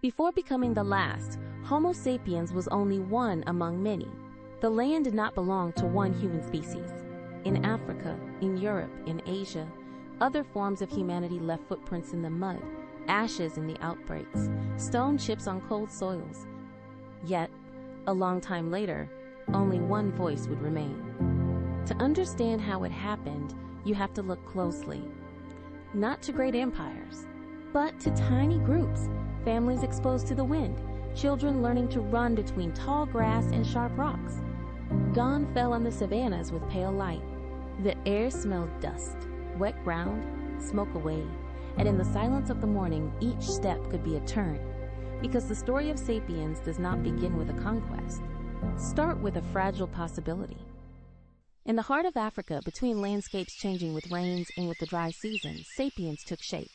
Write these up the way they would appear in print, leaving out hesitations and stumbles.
Before becoming the last, Homo sapiens was only one among many. The land did not belong to one human species. In Africa, in Europe, in Asia, other forms of humanity left footprints in the mud, ashes in the outbreaks, stone chips on cold soils. Yet, a long time later, only one voice would remain. To understand how it happened, you have to look closely. Not to great empires, but to tiny groups, families exposed to the wind, children learning to run between tall grass and sharp rocks. Dawn fell on the savannas with pale light. The air smelled dust, wet ground, smoke away, and in the silence of the morning, each step could be a turn, because the story of sapiens does not begin with a conquest. Start with a fragile possibility. In the heart of Africa, between landscapes changing with rains and with the dry seasons, sapiens took shape.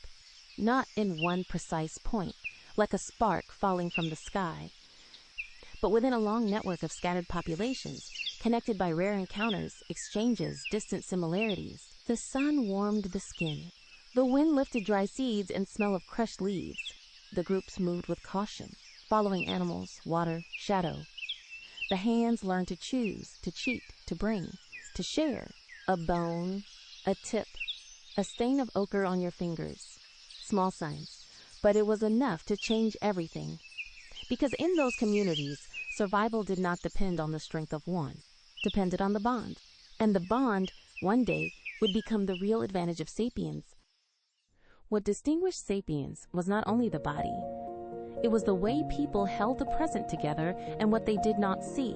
Not in one precise point, like a spark falling from the sky, but within a long network of scattered populations, connected by rare encounters, exchanges, distant similarities. The sun warmed the skin. The wind lifted dry seeds and smell of crushed leaves. The groups moved with caution, following animals, water, shadow. The hands learned to choose, to cheat, to bring, to share. A bone, a tip, a stain of ochre on your fingers. Small signs, but it was enough to change everything. Because in those communities, survival did not depend on the strength of one, depended on the bond. And the bond, one day, would become the real advantage of sapiens. What distinguished sapiens was not only the body, it was the way people held the present together and what they did not see.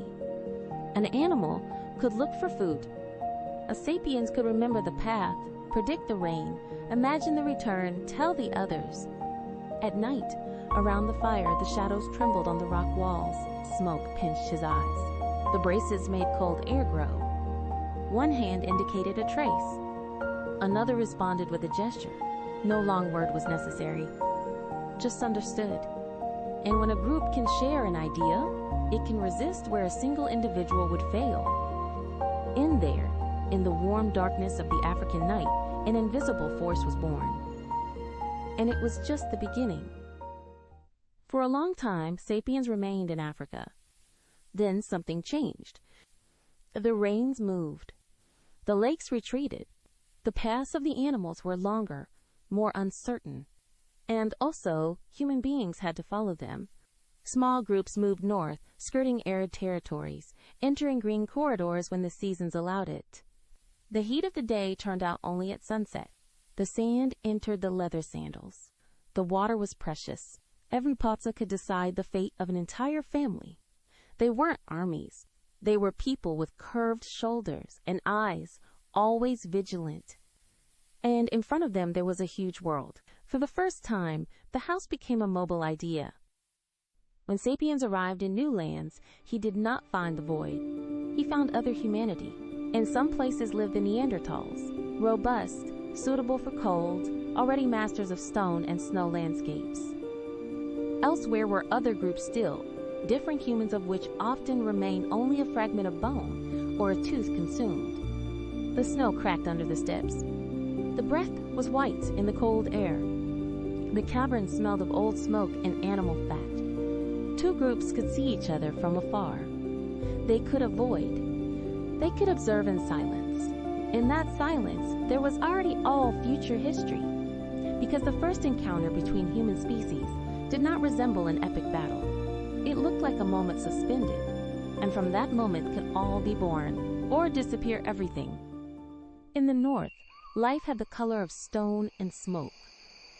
An animal could look for food. A sapiens could remember the path, predict the rain, imagine the return, tell the others. At night, around the fire, the shadows trembled on the rock walls. Smoke pinched his eyes. The braces made cold air grow. One hand indicated a trace. Another responded with a gesture. No long word was necessary, just understood. And when a group can share an idea, it can resist where a single individual would fail. In there, in the warm darkness of the African night, an invisible force was born. And it was just the beginning. For a long time, sapiens remained in Africa. Then something changed. The rains moved. The lakes retreated. The paths of the animals were longer, more uncertain. And also, human beings had to follow them. Small groups moved north, skirting arid territories, entering green corridors when the seasons allowed it. The heat of the day turned out only at sunset. The sand entered the leather sandals. The water was precious. Every Patsa could decide the fate of an entire family. They weren't armies. They were people with curved shoulders and eyes, always vigilant. And in front of them there was a huge world. For the first time, the house became a mobile idea. When sapiens arrived in new lands, he did not find the void. He found other humanity. In some places lived the Neanderthals, robust, suitable for cold, already masters of stone and snow landscapes. Elsewhere were other groups still, different humans of which often remain only a fragment of bone or a tooth consumed. The snow cracked under the steps. The breath was white in the cold air. The cavern smelled of old smoke and animal fat. Two groups could see each other from afar. They could avoid. They could observe in silence. In that silence, there was already all future history, because the first encounter between human species did not resemble an epic battle. It looked like a moment suspended, and from that moment could all be born, or disappear everything. In the north, life had the color of stone and smoke.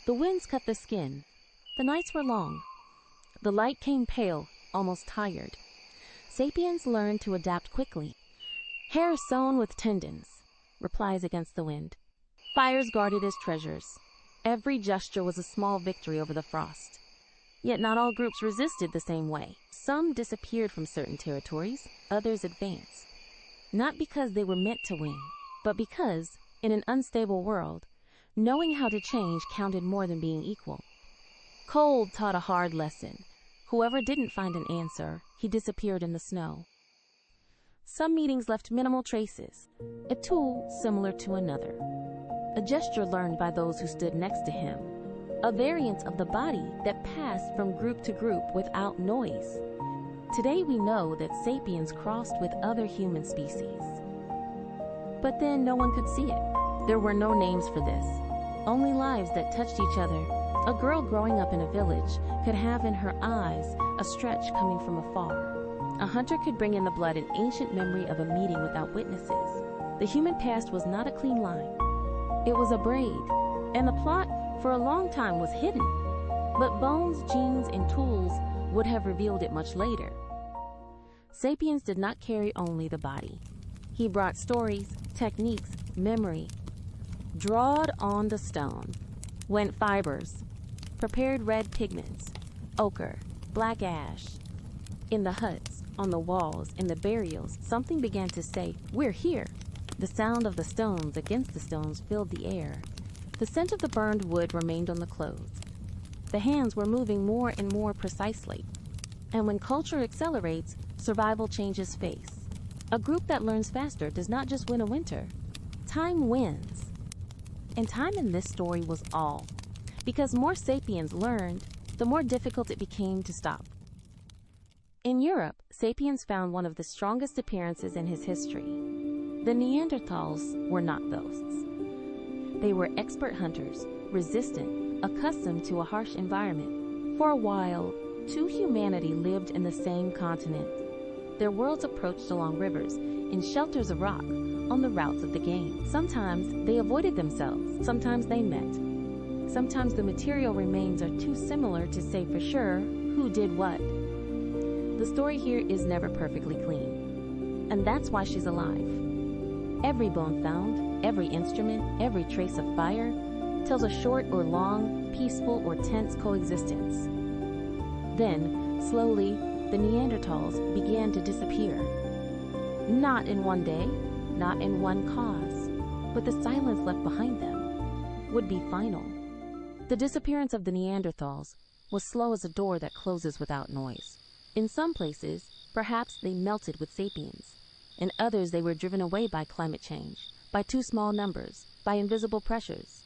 The winds cut the skin. The nights were long. The light came pale, almost tired. Sapiens learned to adapt quickly. Hair sewn with tendons, replies against the wind. Fires guarded as treasures. Every gesture was a small victory over the frost. Yet not all groups resisted the same way. Some disappeared from certain territories, others advanced. Not because they were meant to win, but because, in an unstable world, knowing how to change counted more than being equal. Cold taught a hard lesson. Whoever didn't find an answer, he disappeared in the snow. Some meetings left minimal traces, a tool similar to another, a gesture learned by those who stood next to him. a variant of the body that passed from group to group without noise. Today we know that sapiens crossed with other human species. But then no one could see it. There were no names for this, only lives that touched each other. A girl growing up in a village could have in her eyes a stretch coming from afar. A hunter could bring in the blood an ancient memory of a meeting without witnesses. The human past was not a clean line. It was a braid, and the plot for a long time was hidden. But bones, genes, and tools would have revealed it much later. Sapiens did not carry only the body. He brought stories, techniques, memory. Drawed on the stone went fibers, prepared red pigments, ochre, black ash. In the huts, on the walls, in the burials, something began to say, "We're here." The sound of the stones against the stones filled the air. The scent of the burned wood remained on the clothes. The hands were moving more and more precisely. And when culture accelerates, survival changes face. A group that learns faster does not just win a winter. Time wins. And time in this story was all. Because more sapiens learned, the more difficult it became to stop. In Europe, sapiens found one of the strongest appearances in his history. The Neanderthals were not ghosts. They were expert hunters, resistant, accustomed to a harsh environment. For a while, two humanity lived in the same continent. Their worlds approached along rivers, in shelters of rock, on the routes of the game. Sometimes they avoided themselves, sometimes they met. Sometimes the material remains are too similar to say for sure who did what. The story here is never perfectly clean, and that's why she's alive. Every bone found, every instrument, every trace of fire tells a short or long, peaceful or tense coexistence. Then, slowly, the Neanderthals began to disappear. Not in one day, not in one cause, but the silence left behind them would be final. The disappearance of the Neanderthals was slow as a door that closes without noise. In some places, perhaps they melted with sapiens. In others, they were driven away by climate change, by too small numbers, by invisible pressures.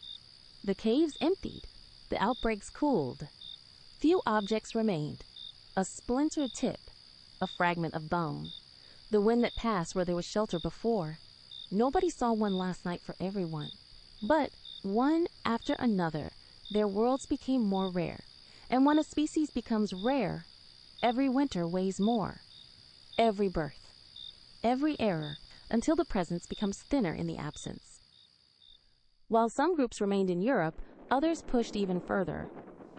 The caves emptied. The outbreaks cooled. Few objects remained. A splintered tip, a fragment of bone, the wind that passed where there was shelter before. Nobody saw one last night for everyone. But one after another, their worlds became more rare. And when a species becomes rare, every winter weighs more. Every birth, every error, until the presence becomes thinner in the absence. While some groups remained in Europe, others pushed even further.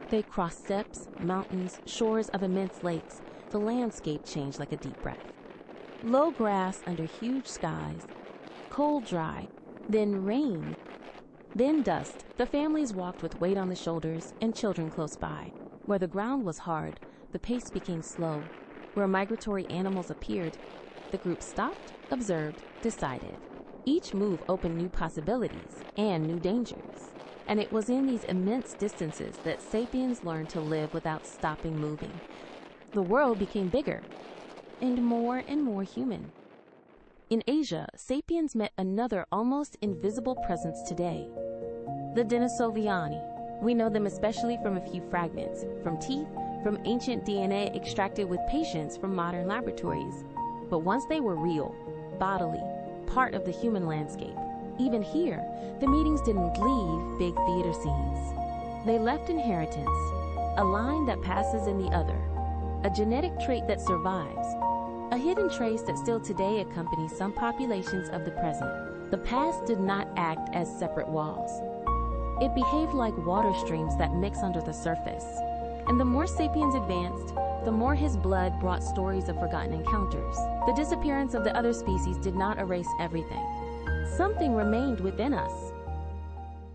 They crossed steppes, mountains, shores of immense lakes. The landscape changed like a deep breath. Low grass under huge skies, cold dry, then rain, then dust. The families walked with weight on the shoulders and children close by. Where the ground was hard, the pace became slow. Where migratory animals appeared, the group stopped, observed, decided. Each move opened new possibilities and new dangers. And it was in these immense distances that sapiens learned to live without stopping moving. The world became bigger and more human. In Asia, sapiens met another almost invisible presence today, the Denisoviani. We know them especially from a few fragments, from teeth, from ancient DNA extracted with patience from modern laboratories. But once they were real, bodily, part of the human landscape. Even here, the meetings didn't leave big theater scenes. They left inheritance, a line that passes in the other, a genetic trait that survives, a hidden trace that still today accompanies some populations of the present. The past did not act as separate walls. It behaved like water streams that mix under the surface. And the more sapiens advanced, the more his blood brought stories of forgotten encounters. The disappearance of the other species did not erase everything. Something remained within us.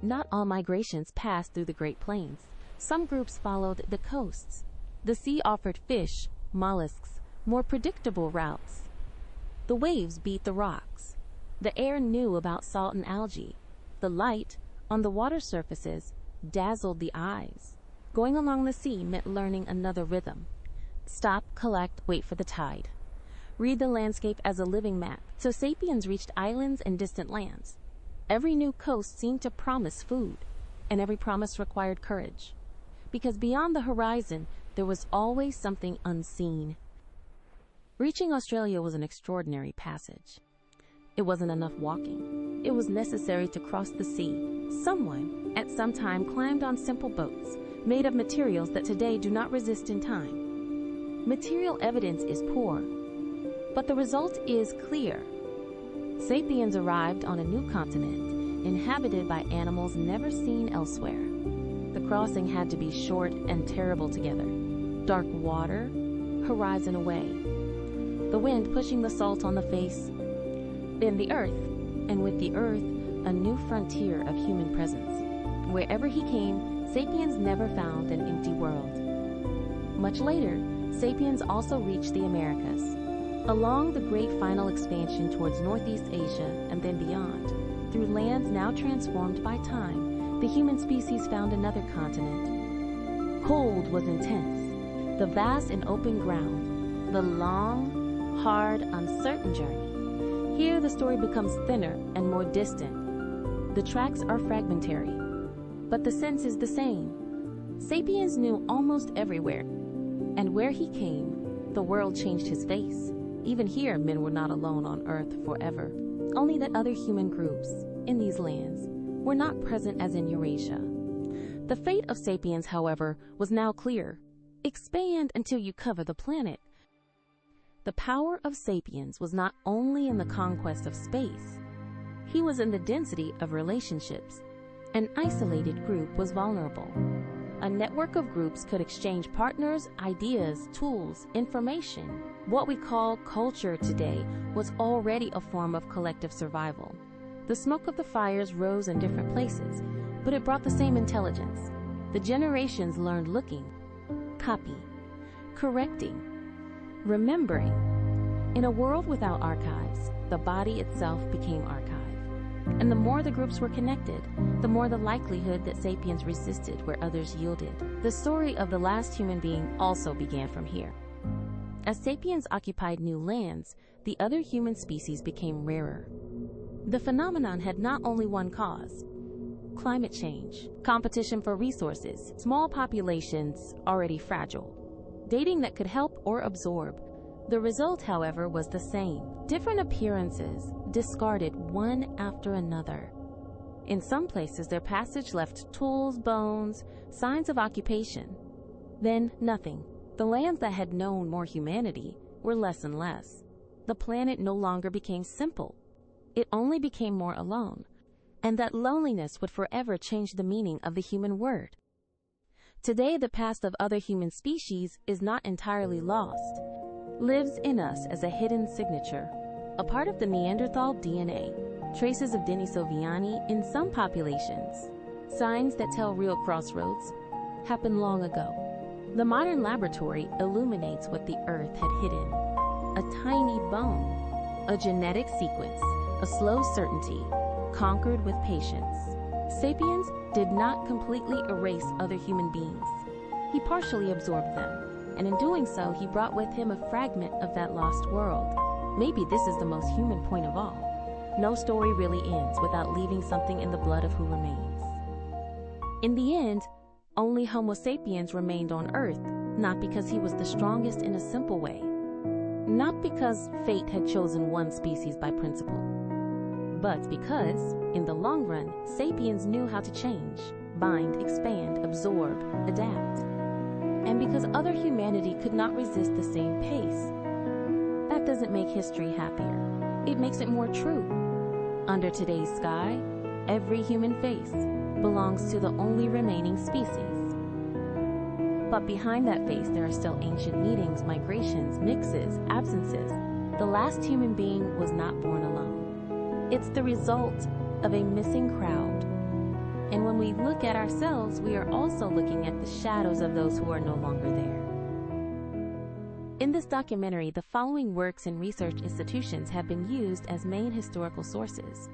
Not all migrations passed through the Great Plains. Some groups followed the coasts. The sea offered fish, mollusks, more predictable routes. The waves beat the rocks. The air knew about salt and algae. The light, on the water surfaces, dazzled the eyes. Going along the sea meant learning another rhythm. Stop, collect, wait for the tide. Read the landscape as a living map. So sapiens reached islands and distant lands. Every new coast seemed to promise food. and every promise required courage. Because beyond the horizon, there was always something unseen. Reaching Australia was an extraordinary passage. It wasn't enough walking. It was necessary to cross the sea. Someone, at some time, climbed on simple boats, made of materials that today do not resist in time. Material evidence is poor, but the result is clear. Sapiens arrived on a new continent, inhabited by animals never seen elsewhere. The crossing had to be short and terrible together. Dark water, horizon away. The wind pushing the salt on the face. Then the earth, and with the earth, a new frontier of human presence. Wherever he came, Sapiens never found an empty world. Much later, Sapiens also reached the Americas. Along the great final expansion towards Northeast Asia and then beyond, through lands now transformed by time, the human species found another continent. Cold was intense, the vast and open ground, the long, hard, uncertain journey. Here the story becomes thinner and more distant. The tracks are fragmentary, but the sense is the same. Sapiens knew almost everywhere, and where he came, the world changed his face. Even here, men were not alone on Earth forever, only that other human groups, in these lands, were not present as in Eurasia. The fate of Sapiens, however, was now clear. Expand until you cover the planet. The power of Sapiens was not only in the conquest of space. He was in the density of relationships. An isolated group was vulnerable. A network of groups could exchange partners, ideas, tools, information. What we call culture today was already a form of collective survival. The smoke of the fires rose in different places, but it brought the same intelligence. The generations learned looking, copy, correcting, remembering. In a world without archives, the body itself became archive. And the more the groups were connected, the more the likelihood that Sapiens resisted where others yielded. The story of the last human being also began from here. As Sapiens occupied new lands, the other human species became rarer. The phenomenon had not only one cause: climate change, competition for resources, small populations already fragile, dating that could help or absorb. The result, however, was the same. Different appearances, discarded one after another. In some places, their passage left tools, bones, signs of occupation. Then nothing. The lands that had known more humanity were less and less. The planet no longer became simple. It only became more alone. And that loneliness would forever change the meaning of the human word. Today, the past of other human species is not entirely lost. Lives in us as a hidden signature, a part of the Neanderthal DNA, traces of Denisoviani in some populations, signs that tell real crossroads happened long ago. The modern laboratory illuminates what the Earth had hidden: a tiny bone, a genetic sequence, a slow certainty, conquered with patience. Sapiens did not completely erase other human beings. He partially absorbed them. And in doing so, he brought with him a fragment of that lost world. Maybe this is the most human point of all. No story really ends without leaving something in the blood of who remains. In the end, only Homo sapiens remained on Earth, not because he was the strongest in a simple way, not because fate had chosen one species by principle, but because, in the long run, sapiens knew how to change, bind, expand, absorb, adapt. And because other humanity could not resist the same pace. That doesn't make history happier. It makes it more true. Under today's sky, every human face belongs to the only remaining species. But behind that face, there are still ancient meetings, migrations, mixes, absences. The last human being was not born alone. It's the result of a missing crowd. And when we look at ourselves, we are also looking at the shadows of those who are no longer there. In this documentary, the following works and research institutions have been used as main historical sources: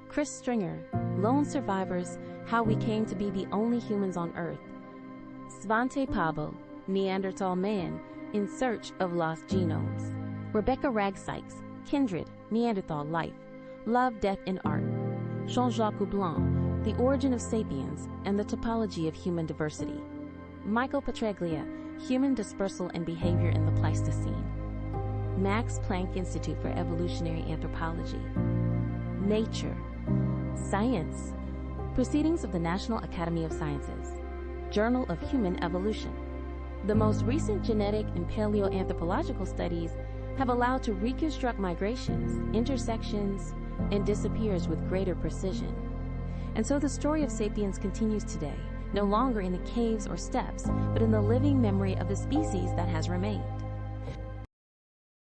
Chris Stringer, Lone Survivors, How We Came to Be the Only Humans on Earth; Svante Pavel, Neanderthal Man, In Search of Lost Genomes; Rebecca Ragsykes, Kindred, Neanderthal Life, Love, Death, and Art; Jean-Jacques Blanc, The Origin of Sapiens and the Topology of Human Diversity. Michael Petraglia, Human Dispersal and Behavior in the Pleistocene. Max Planck Institute for Evolutionary Anthropology. Nature. Science. Proceedings of the National Academy of Sciences. Journal of Human Evolution. The most recent genetic and paleoanthropological studies have allowed to reconstruct migrations, intersections, and disappears with greater precision. And so the story of sapiens continues today, no longer in the caves or steppes, but in the living memory of the species that has remained.